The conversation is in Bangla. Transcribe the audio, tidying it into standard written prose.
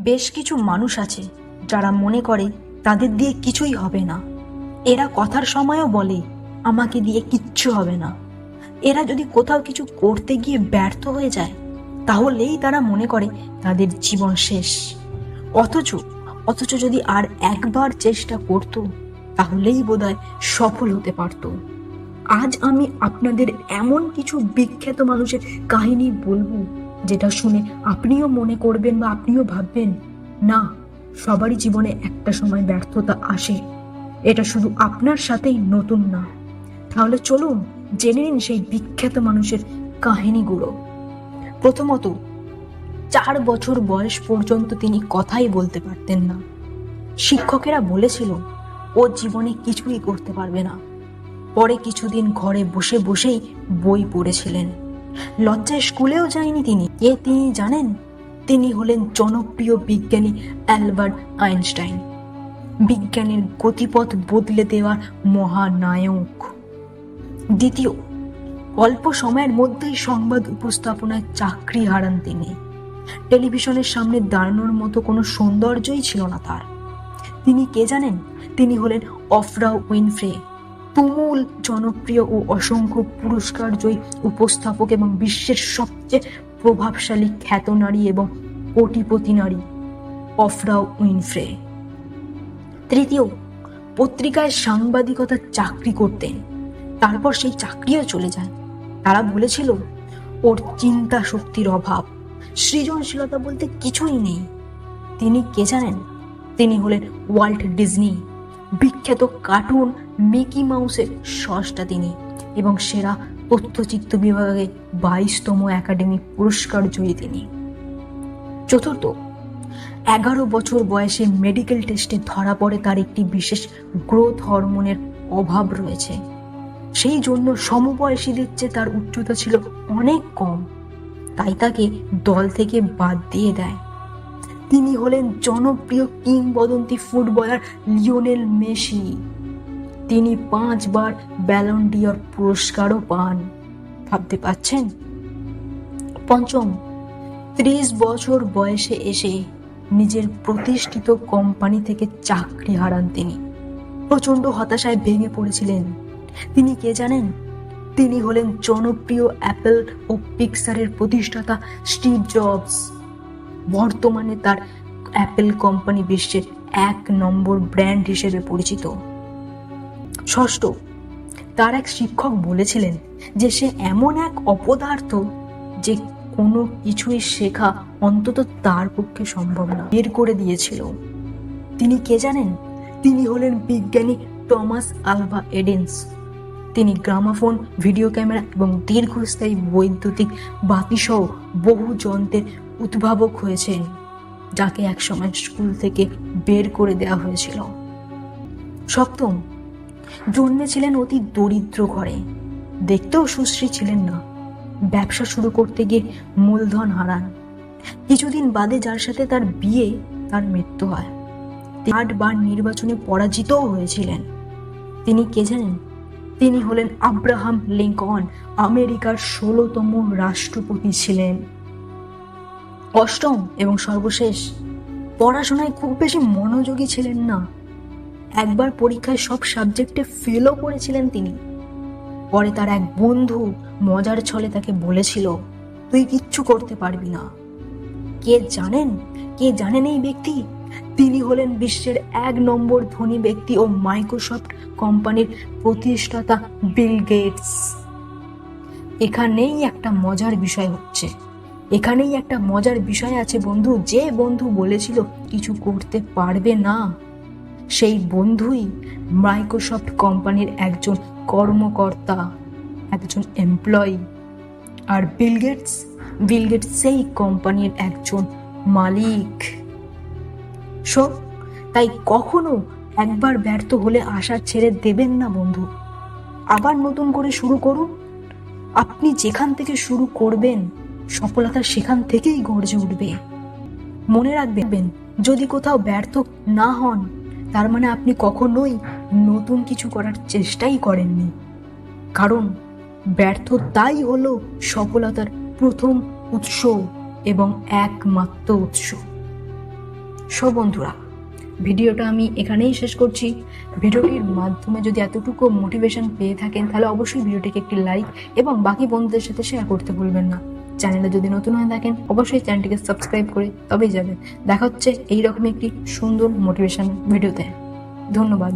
বেশ কিছু মানুষ আছে যারা মনে করে তাদের দিয়ে কিছুই হবে না। এরা কথার সময়ও বলে আমাকে দিয়ে কিচ্ছু হবে না। এরা যদি কোথাও কিছু করতে গিয়ে ব্যর্থ হয়ে যায় তাহলেই তারা মনে করে তাদের জীবন শেষ। অথচ অথচ যদি আর একবার চেষ্টা করত তাহলেই বোধহয় সফল হতে পারত। আজ আমি আপনাদের এমন কিছু বিখ্যাত মানুষের কাহিনী বলবো যেটা শুনে আপনিও মনে করবেন বা আপনিও ভাববেন, না, সবারই জীবনে একটা সময় ব্যর্থতা আসে, এটা শুধু আপনার সাথেই নতুন না। তাহলে চলুন জেনে নিন সেই বিখ্যাত মানুষের কাহিনীগুলো। প্রথমত, 4 বছর বয়স পর্যন্ত তিনি কথাই বলতে পারতেন না। শিক্ষকেরা বলেছিল ও জীবনে কিছুই করতে পারবে না। পরে কিছুদিন ঘরে বসে বসেই বই পড়েছিলেন। লজ্জায় স্কুলেও যায়নি তিনি। তিনি জানেন? তিনি হলেন জনপ্রিয় বিজ্ঞানী অ্যালবার্ট আইনস্টাইন, বিজ্ঞানের গতিপথ বদলে দেওয়ার মহানায়ক। দ্বিতীয়, অল্প সময়ের মধ্যেই সংবাদ উপস্থাপনায় চাকরি হারান তিনি। টেলিভিশনের সামনে দাঁড়ানোর মতো কোনো সৌন্দর্যই ছিল না তার। তিনি কে জানেন? তিনি হলেন অফরা উইনফ্রে, তুমুল জনপ্রিয় ও অসংখ্য পুরস্কার জয়ী উপস্থাপক এবং বিশ্বের সবচেয়ে প্রভাবশালী খ্যাতনারী এবং কোটিপতি নারী অফরা উইনফ্রে। তৃতীয়, পত্রিকায় সাংবাদিকতার চাকরি করতেন। তারপর সেই চাকরিও চলে যায়। তারা বলেছিল ওর চিন্তা শক্তির অভাব, সৃজনশীলতা বলতে কিছুই নেই। তিনি কে জানেন? তিনি হলেন ওয়াল্ট ডিজনি, বিখ্যাত কার্টুন মিকি মাউসের স্রষ্টা তিনি এবং সেরা তথ্যচিত্র বিভাগে 22তম একাডেমি পুরস্কার জয়ী তিনি। চতুর্থ, 11 বছর বয়সে মেডিকেল টেস্টে ধরা পড়ে তার একটি বিশেষ গ্রোথ হরমোনের অভাব রয়েছে। সেই জন্য সমবয়সীদের চেয়ে তার উচ্চতা ছিল অনেক কম, তাই তাকে দল থেকে বাদ দিয়ে দেয়। তিনি হলেন জনপ্রিয় কিংবদন্তি ফুটবলার লিওনেল মেসি। তিনি 5 বার ব্যালন ডি'অর পুরস্কারও পান। ভাবতে পারছেন? পঞ্চম, 30 বছর বয়সে এসে নিজের প্রতিষ্ঠিত কোম্পানি থেকে চাকরি হারান তিনি। প্রচন্ড হতাশায় ভেঙে পড়েছিলেন। তিনি কে জানেন? তিনি হলেন জনপ্রিয় অ্যাপল ও পিক্সারের প্রতিষ্ঠাতা স্টিভ জবস। বর্তমানে তার অ্যাপল কোম্পানি বিশ্বের 1 নম্বর ব্র্যান্ড হিসেবে পরিচিত। ষষ্ঠ, তার এক শিক্ষক বলেছিলেন যে সে এমন এক অপদার্থ যে কোনো কিছুই শেখা অন্তত তার পক্ষে সম্ভব না, বের করে দিয়েছিল। তিনি কে জানেন? তিনি হলেন বিজ্ঞানী টমাস আলভা এডিনস। তিনি গ্রামাফোন, ভিডিও ক্যামেরা এবং দীর্ঘস্থায়ী বৈদ্যুতিক বাতিসহ বহু যন্ত্রের উদ্ভাবক হয়েছেন, যাকে একসময় স্কুল থেকে বের করে দেওয়া হয়েছিল। সপ্তম, জন্মেছিলেন অতি দরিদ্র ঘরে, দেখতেও সুশ্রী ছিলেন না। ব্যবসা শুরু করতে গিয়ে মূলধন হারান। কিছুদিন বাদে যার সাথে তার বিয়ে, তার মৃত্যু হয়। 8 বার নির্বাচনে পরাজিতও হয়েছিলেন। তিনি কে জানেন? তিনি হলেন আব্রাহাম লিঙ্কন, আমেরিকার 16তম রাষ্ট্রপতি ছিলেন। অষ্টম এবং সর্বশেষ, পড়াশোনায় খুব বেশি মনোযোগী ছিলেন না। একবার পরীক্ষায় সব সাবজেক্টে ফেলও করেছিলেন তিনি। পরে তার এক বন্ধু মজার ছলে তাকে বলেছিল, তুই কিচ্ছু করতে পারবি না। কে জানেন? কে জানেন এই ব্যক্তি? তিনি হলেন বিশ্বের 1 নম্বর ধনী ব্যক্তি ও মাইক্রোসফট কোম্পানির প্রতিষ্ঠাতা বিল গেটস। এখানেই একটা মজার বিষয় আছে বন্ধু। যে বন্ধু বলেছিল কিছু করতে পারবে না, সেই বন্ধুই মাইক্রোসফট কোম্পানির একজন কর্মকর্তা, একজন এমপ্লয়ি। আর বিল গেটস সেই কোম্পানির একজন মালিক। তাই কখনো একবার ব্যর্থ হলে আশা ছেড়ে দেবেন না বন্ধু। আবার নতুন করে শুরু করুন। আপনি যেখান থেকে শুরু করবেন সফলতা সেখান থেকেই গর্জে উঠবে। মনে রাখবেন, যদি কোথাও ব্যর্থ না হন তার মানে আপনি কখনোই নতুন কিছু করার চেষ্টাই করেননি। কারণ ব্যর্থতাই হলো সফলতার প্রথম উৎস এবং একমাত্র উৎস। সো বন্ধুরা, ভিডিওটা আমি এখানেই শেষ করছি। ভিডিওটির মাধ্যমে যদি এতটুকু মোটিভেশন পেয়ে থাকেন তাহলে অবশ্যই ভিডিওটিকে একটি লাইক এবং বাকি বন্ধুদের সাথে শেয়ার করতে ভুলবেন না। চ্যানেলে যদি নতুন হয়ে থাকেন অবশ্যই চ্যানেলটিকে সাবস্ক্রাইব করে তবেই যাবেন। দেখা হচ্ছে এইরকম একটি সুন্দর মোটিভেশন ভিডিওতে। ধন্যবাদ।